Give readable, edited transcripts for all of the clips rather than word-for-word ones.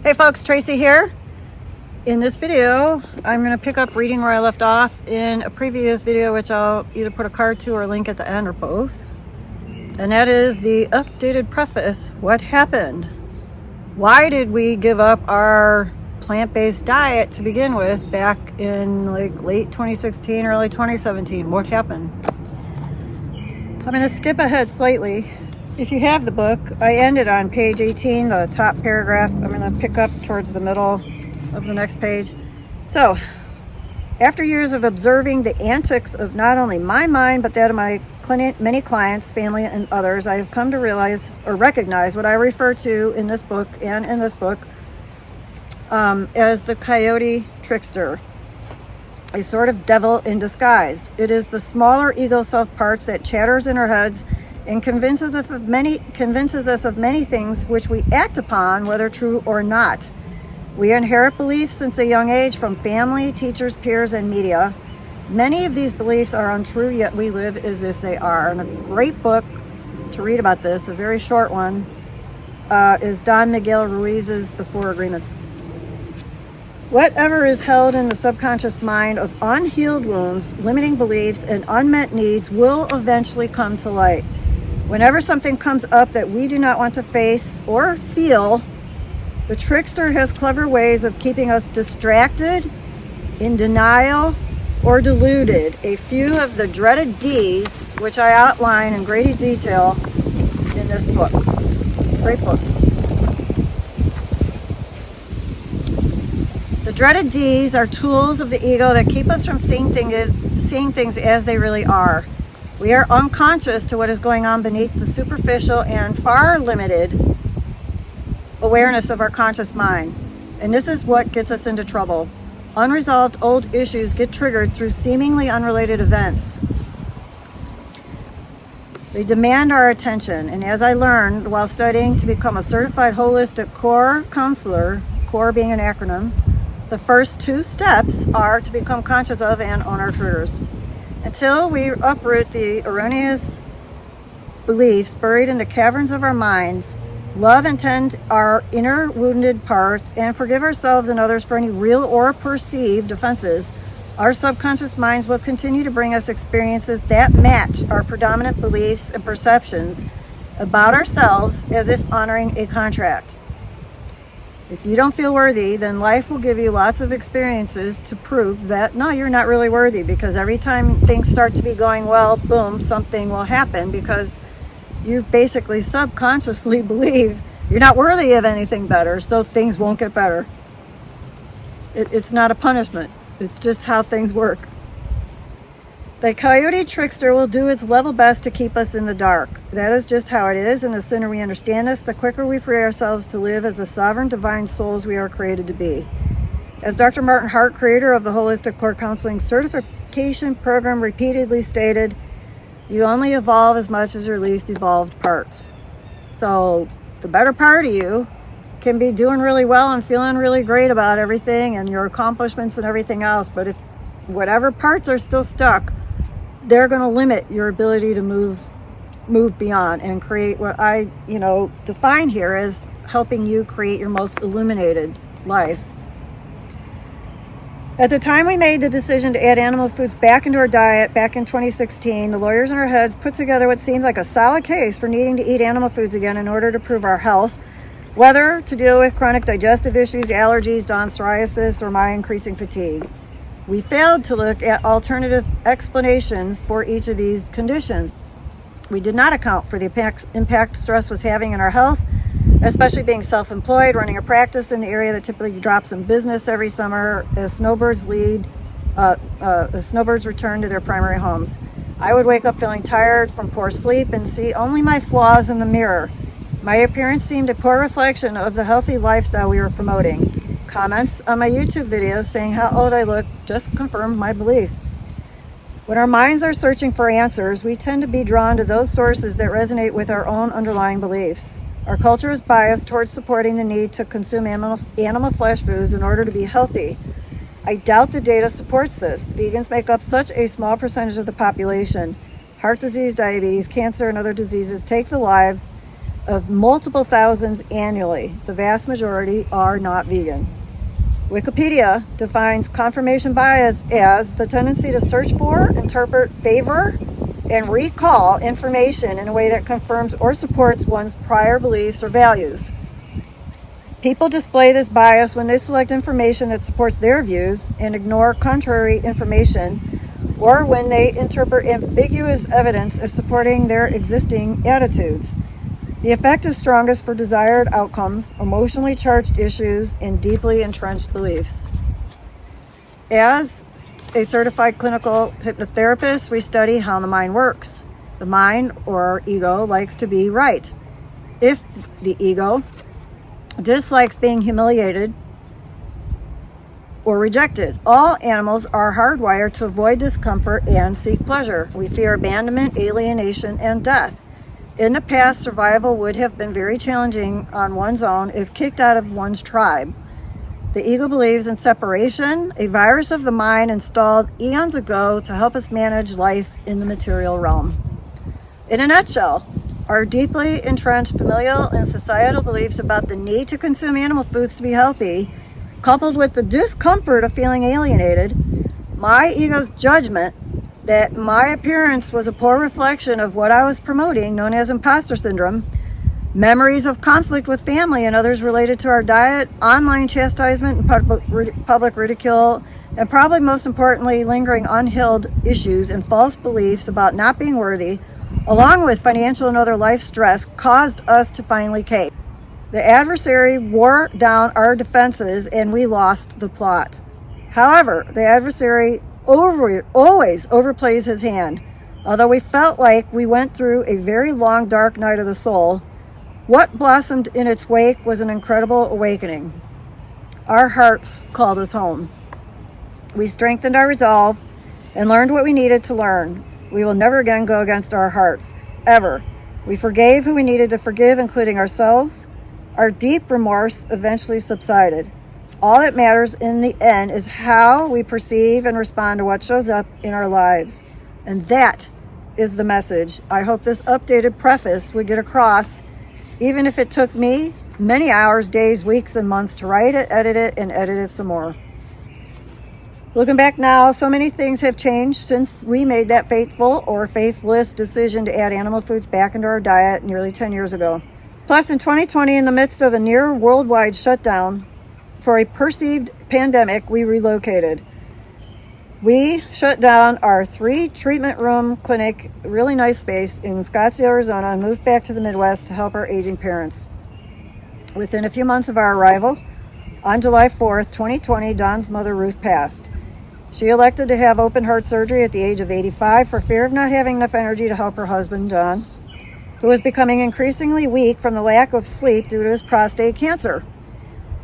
Hey folks, Tracy here. In this video, I'm going to pick up reading where I left off in a previous video, which I'll either put a card to or a link at the end or both. And that is the updated preface. What happened? Why did we give up our plant-based diet to begin with back in like late 2016, early 2017? What happened? I'm going to skip ahead slightly. If you have the book, I ended on page 18, the top paragraph. I'm going to pick up towards the middle of the next page. So, after years of observing the antics of not only my mind, but that of my many clients, family, and others, I have come to realize or recognize what I refer to in this book and in this book as the coyote trickster, a sort of devil in disguise. It is the smaller ego self parts that chatters in our heads and convinces us of many things which we act upon, whether true or not. We inherit beliefs since a young age from family, teachers, peers, and media. Many of these beliefs are untrue, yet we live as if they are. And a great book to read about this, a very short one, is Don Miguel Ruiz's The Four Agreements. Whatever is held in the subconscious mind of unhealed wounds, limiting beliefs, and unmet needs will eventually come to light. Whenever something comes up that we do not want to face or feel, the trickster has clever ways of keeping us distracted, in denial, or deluded. A few of the dreaded D's, which I outline in great detail in this book. Great book. The dreaded D's are tools of the ego that keep us from seeing things as they really are. We are unconscious to what is going on beneath the superficial and far limited awareness of our conscious mind. And this is what gets us into trouble. Unresolved old issues get triggered through seemingly unrelated events. They demand our attention. And as I learned while studying to become a certified holistic core counselor, core being an acronym, the first two steps are to become conscious of and own our triggers. Until we uproot the erroneous beliefs buried in the caverns of our minds, love and tend our inner wounded parts, and forgive ourselves and others for any real or perceived offenses, our subconscious minds will continue to bring us experiences that match our predominant beliefs and perceptions about ourselves as if honoring a contract. If you don't feel worthy, then life will give you lots of experiences to prove that, no, you're not really worthy, because every time things start to be going well, boom, something will happen because you basically subconsciously believe you're not worthy of anything better, so things won't get better. It's not a punishment. It's just how things work. The coyote trickster will do its level best to keep us in the dark. That is just how it is, and the sooner we understand this, the quicker we free ourselves to live as the sovereign divine souls we are created to be. As Dr. Martin Hart, creator of the Holistic Core Counseling Certification Program, repeatedly stated, you only evolve as much as your least evolved parts. So the better part of you can be doing really well and feeling really great about everything and your accomplishments and everything else, but if whatever parts are still stuck, they're going to limit your ability to move beyond and create what I, define here as helping you create your most illuminated life. At the time we made the decision to add animal foods back into our diet back in 2016, the lawyers in our heads put together what seemed like a solid case for needing to eat animal foods again in order to improve our health, whether to deal with chronic digestive issues, allergies, Dawn psoriasis, or my increasing fatigue. We failed to look at alternative explanations for each of these conditions. We did not account for the impact stress was having on our health, especially being self-employed, running a practice in the area that typically drops in business every summer as snowbirds return to their primary homes. I would wake up feeling tired from poor sleep and see only my flaws in the mirror. My appearance seemed a poor reflection of the healthy lifestyle we were promoting. Comments on my YouTube videos saying how old I look just confirmed my belief. When our minds are searching for answers, we tend to be drawn to those sources that resonate with our own underlying beliefs. Our culture is biased towards supporting the need to consume animal flesh foods in order to be healthy. I doubt the data supports this. Vegans make up such a small percentage of the population. Heart disease, diabetes, cancer, and other diseases take the lives of multiple thousands annually. The vast majority are not vegan. Wikipedia defines confirmation bias as the tendency to search for, interpret, favor, and recall information in a way that confirms or supports one's prior beliefs or values. People display this bias when they select information that supports their views and ignore contrary information, or when they interpret ambiguous evidence as supporting their existing attitudes. The effect is strongest for desired outcomes, emotionally charged issues, and deeply entrenched beliefs. As a certified clinical hypnotherapist, we study how the mind works. The mind, or ego, likes to be right. If the ego dislikes being humiliated or rejected, all animals are hardwired to avoid discomfort and seek pleasure. We fear abandonment, alienation, and death. In the past, survival would have been very challenging on one's own if kicked out of one's tribe. The ego believes in separation, a virus of the mind installed eons ago to help us manage life in the material realm. In a nutshell, our deeply entrenched familial and societal beliefs about the need to consume animal foods to be healthy, coupled with the discomfort of feeling alienated, my ego's judgment that my appearance was a poor reflection of what I was promoting, known as imposter syndrome, memories of conflict with family and others related to our diet, online chastisement and public ridicule, and probably most importantly, lingering unhealed issues and false beliefs about not being worthy, along with financial and other life stress, caused us to finally cave. The adversary wore down our defenses and we lost the plot. However, the adversary always overplays his hand. Although we felt like we went through a very long, dark night of the soul, what blossomed in its wake was an incredible awakening. Our hearts called us home. We strengthened our resolve and learned what we needed to learn. We will never again go against our hearts, ever. We forgave who we needed to forgive, including ourselves. Our deep remorse eventually subsided. All that matters in the end is how we perceive and respond to what shows up in our lives. And that is the message I hope this updated preface would get across, even if it took me many hours, days, weeks, and months to write it, edit it some more. Looking back now, so many things have changed since we made that fateful or faithless decision to add animal foods back into our diet nearly 10 years ago. Plus, in 2020, in the midst of a near worldwide shutdown for a perceived pandemic, we relocated. We shut down our 3-treatment room clinic, really nice space in Scottsdale, Arizona, and moved back to the Midwest to help our aging parents. Within a few months of our arrival, on July 4th, 2020, Don's mother, Ruth, passed. She elected to have open heart surgery at the age of 85 for fear of not having enough energy to help her husband, Don, who was becoming increasingly weak from the lack of sleep due to his prostate cancer.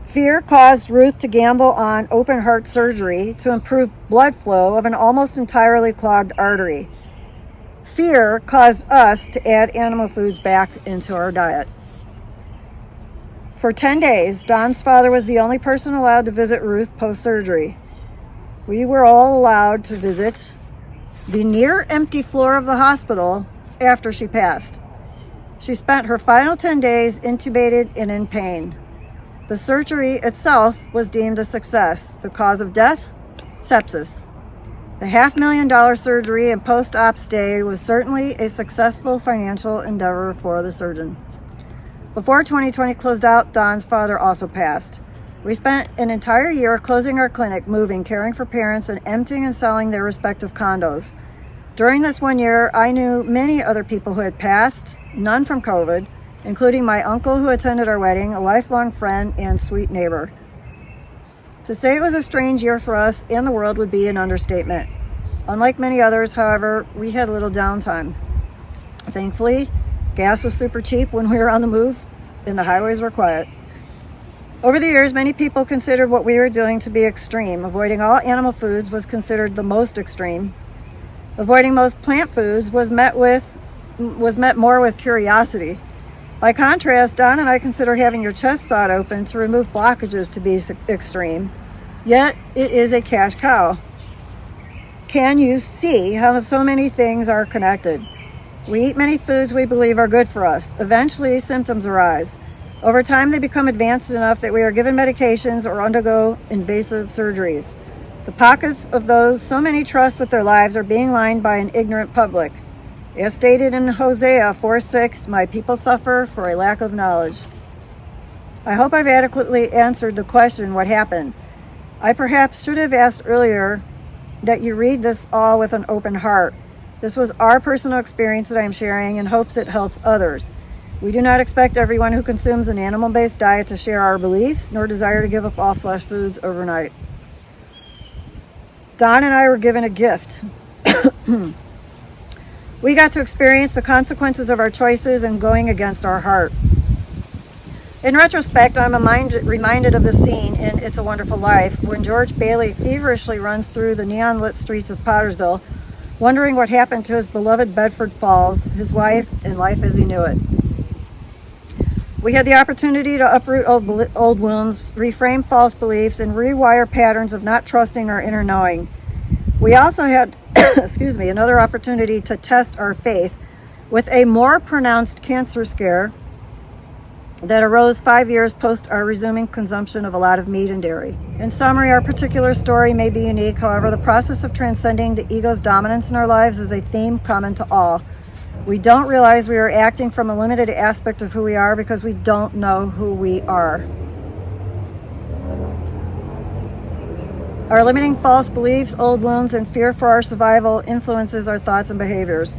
Fear caused Ruth to gamble on open heart surgery to improve blood flow of an almost entirely clogged artery. Fear caused us to add animal foods back into our diet. For 10 days, Don's father was the only person allowed to visit Ruth post-surgery. We were all allowed to visit the near-empty floor of the hospital after she passed. She spent her final 10 days intubated and in pain. The surgery itself was deemed a success. The cause of death? Sepsis. The $500,000 surgery and post-op stay was certainly a successful financial endeavor for the surgeon. Before 2020 closed out, Don's father also passed. We spent an entire year closing our clinic, moving, caring for parents, and emptying and selling their respective condos. During this 1 year, I knew many other people who had passed, none from COVID, including my uncle who attended our wedding, a lifelong friend and sweet neighbor. To say it was a strange year for us and the world would be an understatement. Unlike many others, however, we had little downtime. Thankfully, gas was super cheap when we were on the move and the highways were quiet. Over the years, many people considered what we were doing to be extreme. Avoiding all animal foods was considered the most extreme. Avoiding most plant foods was met more with curiosity. By contrast, Don and I consider having your chest sawed open to remove blockages to be extreme. Yet, it is a cash cow. Can you see how so many things are connected? We eat many foods we believe are good for us. Eventually, symptoms arise. Over time, they become advanced enough that we are given medications or undergo invasive surgeries. The pockets of those so many trust with their lives are being lined by an ignorant public. As stated in Hosea 4:6, my people suffer for a lack of knowledge. I hope I've adequately answered the question, what happened? I perhaps should have asked earlier that you read this all with an open heart. This was our personal experience that I am sharing in hopes it helps others. We do not expect everyone who consumes an animal-based diet to share our beliefs, nor desire to give up all flesh foods overnight. Don and I were given a gift. We got to experience the consequences of our choices and going against our heart. In retrospect, I'm reminded of the scene in It's a Wonderful Life when George Bailey feverishly runs through the neon-lit streets of Pottersville, wondering what happened to his beloved Bedford Falls, his wife, and life as he knew it. We had the opportunity to uproot old wounds, reframe false beliefs, and rewire patterns of not trusting our inner knowing. We also had, another opportunity to test our faith with a more pronounced cancer scare that arose 5 years post our resuming consumption of a lot of meat and dairy. In summary, our particular story may be unique. However, the process of transcending the ego's dominance in our lives is a theme common to all. We don't realize we are acting from a limited aspect of who we are because we don't know who we are. Our limiting false beliefs, old wounds, and fear for our survival influences our thoughts and behaviors.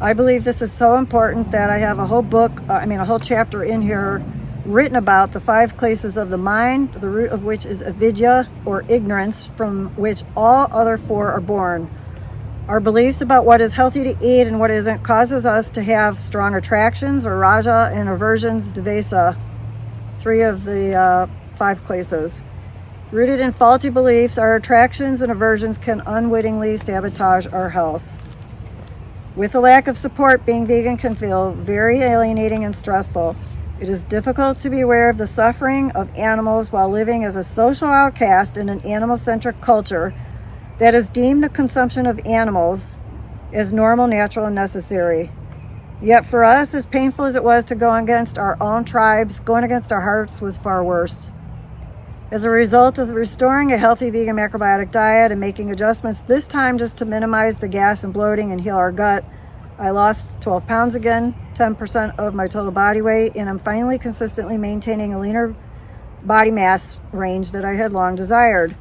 I believe this is so important that I have a whole a whole chapter in here written about the 5 classes of the mind, the root of which is avidya, or ignorance, from which all other 4 are born. Our beliefs about what is healthy to eat and what isn't causes us to have strong attractions, or raja, and aversions, devesa, 3 of the 5 classes. Rooted in faulty beliefs, our attractions and aversions can unwittingly sabotage our health. With a lack of support, being vegan can feel very alienating and stressful. It is difficult to be aware of the suffering of animals while living as a social outcast in an animal-centric culture that has deemed the consumption of animals as normal, natural, and necessary. Yet for us, as painful as it was to go against our own tribes, going against our hearts was far worse. As a result of restoring a healthy vegan macrobiotic diet and making adjustments, this time just to minimize the gas and bloating and heal our gut, I lost 12 pounds again, 10% of my total body weight, and I'm finally consistently maintaining a leaner body mass range that I had long desired.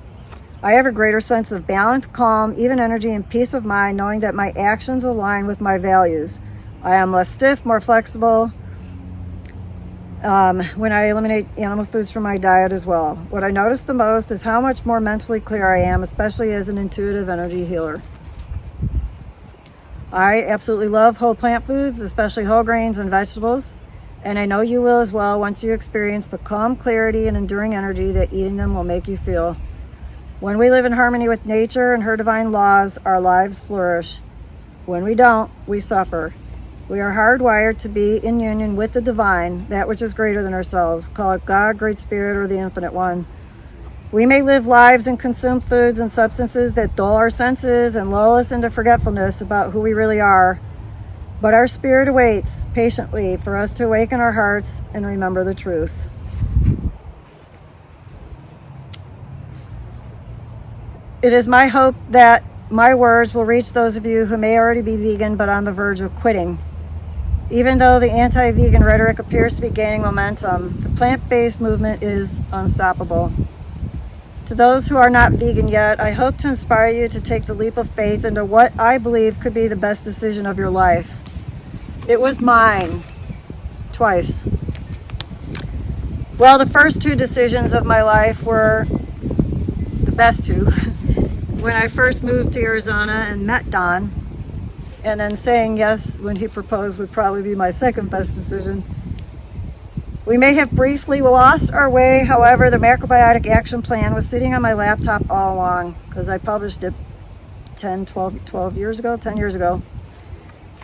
I have a greater sense of balance, calm, even energy, and peace of mind, knowing that my actions align with my values. I am less stiff, more flexible when I eliminate animal foods from my diet as well. What I notice the most is how much more mentally clear I am, especially as an intuitive energy healer. I absolutely love whole plant foods, especially whole grains and vegetables, and I know you will as well once you experience the calm clarity and enduring energy that eating them will make you feel. When we live in harmony with nature and her divine laws, our lives flourish. When we don't, we suffer. We are hardwired to be in union with the divine, that which is greater than ourselves. Call it God, Great Spirit, or the Infinite One. We may live lives and consume foods and substances that dull our senses and lull us into forgetfulness about who we really are, but our spirit awaits patiently for us to awaken our hearts and remember the truth. It is my hope that my words will reach those of you who may already be vegan but on the verge of quitting. Even though the anti-vegan rhetoric appears to be gaining momentum, the plant-based movement is unstoppable. To those who are not vegan yet, I hope to inspire you to take the leap of faith into what I believe could be the best decision of your life. It was mine, twice. Well, the first 2 decisions of my life were the best 2. When I first moved to Arizona and met Don, and then saying yes when he proposed would probably be my second best decision. We may have briefly lost our way. However, the Macrobiotic action plan was sitting on my laptop all along because I published it 10 years ago.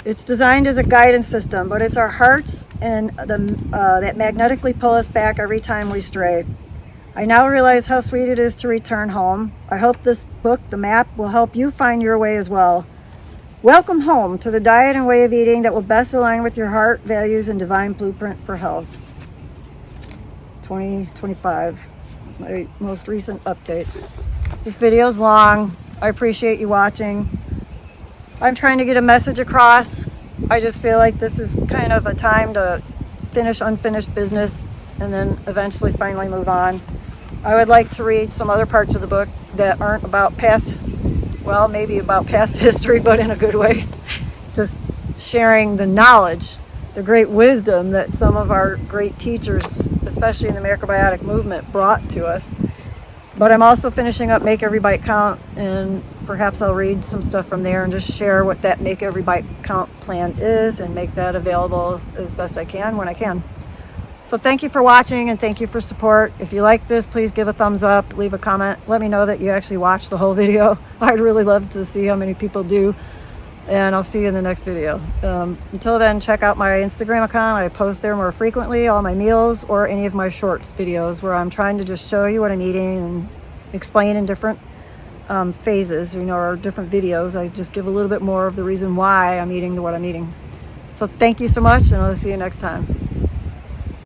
It's designed as a guidance system, but it's our hearts and that magnetically pull us back every time we stray. I now realize how sweet it is to return home. I hope this book, The Map, will help you find your way as well. Welcome home to the diet and way of eating that will best align with your heart, values, and divine blueprint for health. 2025 is my most recent update. This video is long. I appreciate you watching. I'm trying to get a message across. I just feel like this is kind of a time to finish unfinished business and then eventually finally move on. I would like to read some other parts of the book that aren't about past, well, maybe about past history, but in a good way. Just sharing the knowledge, the great wisdom that some of our great teachers, especially in the macrobiotic movement, brought to us. But I'm also finishing up Make Every Bite Count, and perhaps I'll read some stuff from there and just share what that Make Every Bite Count plan is and make that available as best I can when I can. So thank you for watching and thank you for support. If you like this, please give a thumbs up, leave a comment. Let me know that you actually watched the whole video. I'd really love to see how many people do. And I'll see you in the next video. Until then, check out my Instagram account. I post there more frequently, all my meals or any of my shorts videos where I'm trying to just show you what I'm eating and explain in different phases, or different videos. I just give a little bit more of the reason why I'm eating what I'm eating. So thank you so much, and I'll see you next time.